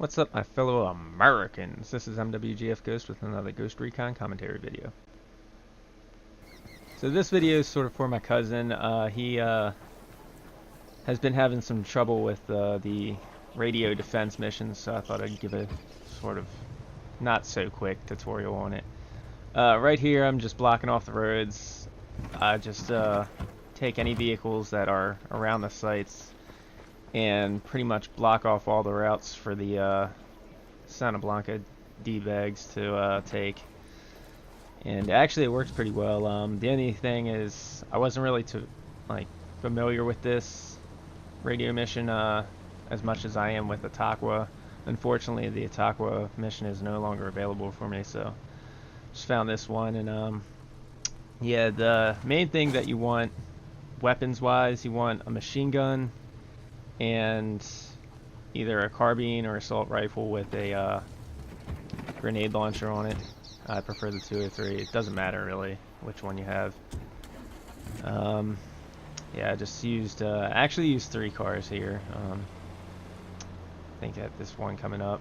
What's up, my fellow Americans? This is MWGF-Ghost with another Ghost Recon commentary video. So this video is sort of for my cousin. He has been having some trouble with the radio defense missions, so I thought I'd give a sort of not so quick tutorial on it. Right here, I'm just blocking off the roads. I just take any vehicles that are around the sites and pretty much block off all the routes for the Santa Blanca D-bags to take. And actually it works pretty well. The only thing is I wasn't really too familiar with this radio mission as much as I am with Ataqua. Unfortunately, the Ataqua mission is no longer available for me, so just found this one. And yeah, the main thing that you want weapons wise, you want a machine gun and either a carbine or assault rifle with a grenade launcher on it. I prefer the 203. It doesn't matter really which one you have. Yeah, I just used actually used 3 cars here. I think at this one coming up,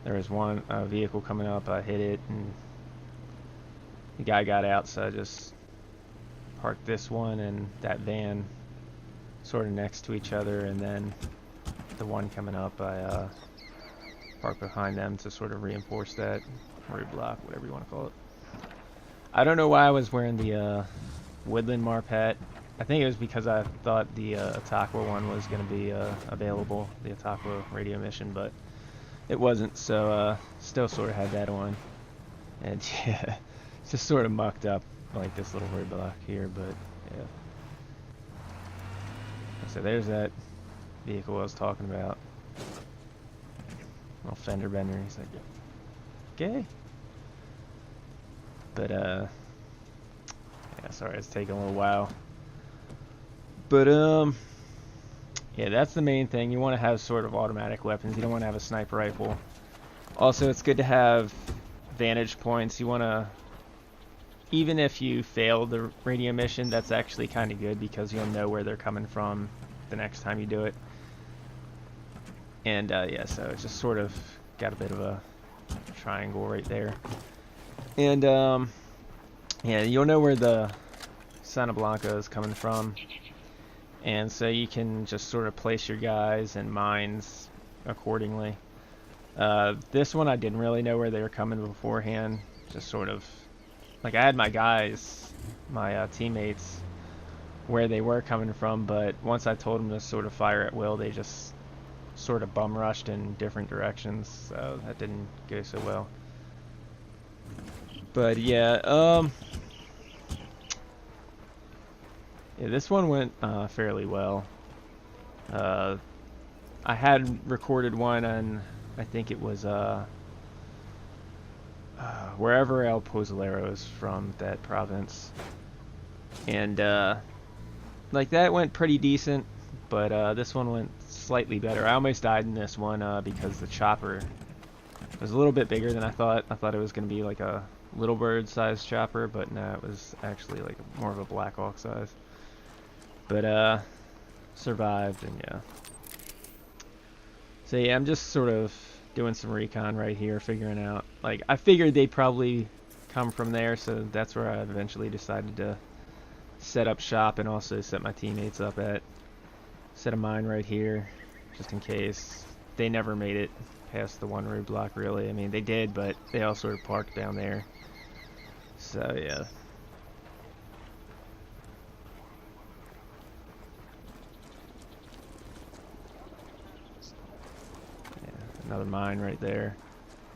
there was one vehicle coming up. I hit it and the guy got out, so I just parked this one and that van sort of next to each other, and then the one coming up I parked behind them to sort of reinforce that roadblock, whatever you want to call it. I don't know why I was wearing the Woodland Marp hat. I think it was because I thought the Ataqua one was going to be available, the Ataqua radio mission, but it wasn't, so still sort of had that on. And yeah, it's just sort of mucked up like this little roadblock here, but yeah. So there's that vehicle I was talking about. Little fender bender. He's like, okay. But yeah, sorry, it's taking a little while. But yeah, that's the main thing. You want to have sort of automatic weapons. You don't want to have a sniper rifle. Also, it's good to have vantage points. You want to, even if you fail the radio mission, that's actually kind of good because you'll know where they're coming from the next time you do it. And yeah, so it's just sort of got a bit of a triangle right there. And yeah, you'll know where the Santa Blanca is coming from. And so you can just sort of place your guys and mines accordingly. This one I didn't really know where they were coming beforehand. Just sort of, like I had my guys, my teammates, where they were coming from, but once I told them to sort of fire at will, they just sort of bum rushed in different directions, so that didn't go so well. But yeah, yeah, this one went fairly well. I had recorded one on, I think it was wherever El Pozolero is from, that province, and like that went pretty decent, but this one went slightly better. I almost died in this one because the chopper was a little bit bigger than I thought. I thought it was going to be like a little bird sized chopper, but no, it was actually like more of a Black Hawk size. But survived, and yeah. So yeah, I'm just sort of doing some recon right here, figuring out, like, I figured they'd probably come from there, so that's where I eventually decided to set up shop and also set my teammates up at. Set a mine right here, just in case. They never made it past the one roadblock, really. I mean, they did, but they all sort of parked down there. So, yeah. Yeah, another mine right there.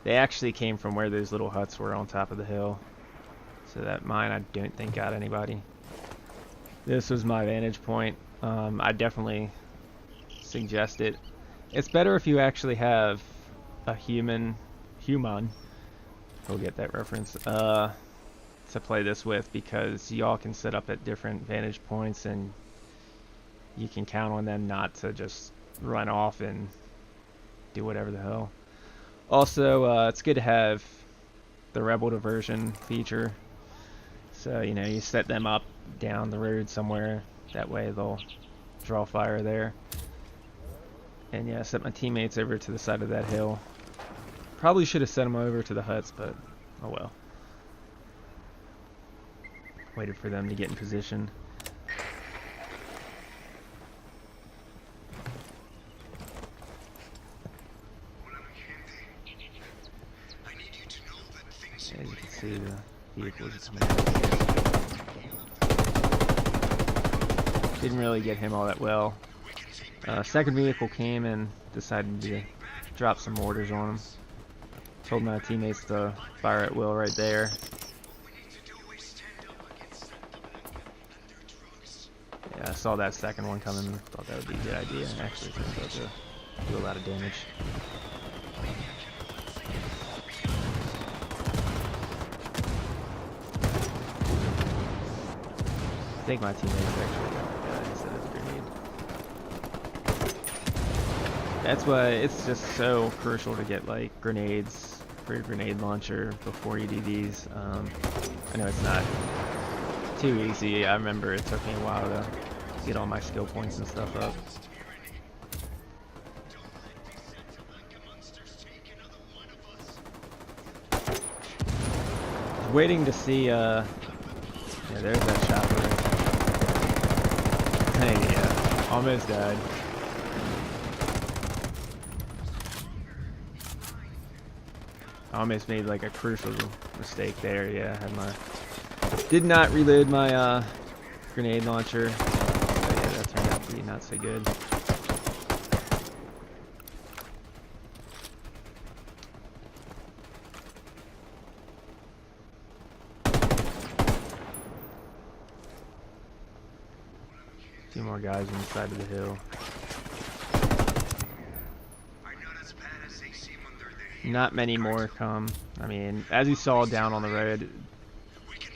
They actually came from where those little huts were on top of the hill. So that mine, I don't think got anybody. This was my vantage point. I definitely suggest it. It's better if you actually have a human, we'll get that reference, to play this with, because y'all can set up at different vantage points and you can count on them not to just run off and do whatever the hell. Also, it's good to have the rebel diversion feature. So, you know, you set them up down the road somewhere. That way they'll draw fire there. And yeah, I sent my teammates over to the side of that hill. Probably should have sent them over to the huts, but oh well. Waited for them to get in position. As you can see, the vehicles are coming out. Didn't really get him all that well. Second vehicle came and decided to drop some mortars on him. Told my teammates to fire at will right there. Yeah, I saw that second one coming. Thought that would be a good idea. Actually, it's going to do a lot of damage. I think my teammates actually got the guy instead of the grenade. That's why it's just so crucial to get like grenades for your grenade launcher before you do these. I know it's not too easy. I remember it took me a while to get all my skill points and stuff up. Waiting to see yeah, there's that chopper. Hey, yeah, almost died. I almost made like a crucial mistake there. Yeah, I had my did not reload my grenade launcher. But yeah, that turned out to be not so good. Two more guys on the side of the hill. Not many more come. I mean, as you saw down on the road,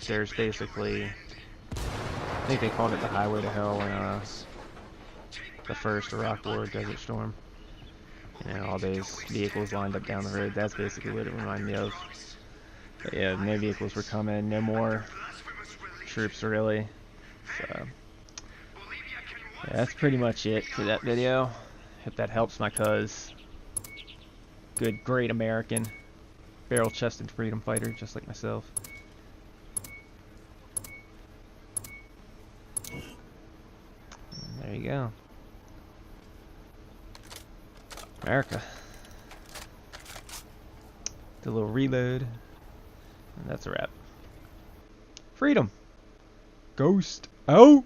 there's basically, I think they called it the highway to hell in the first Iraq War Desert Storm. You know, all those vehicles lined up down the road. That's basically what it reminded me of. But yeah, no vehicles were coming, no more troops really. So yeah, that's pretty much it for that video. Hope that helps my cuz. Good, great American, barrel-chested freedom fighter, just like myself. And there you go. America. The little reload. And that's a wrap. Freedom. Ghost out.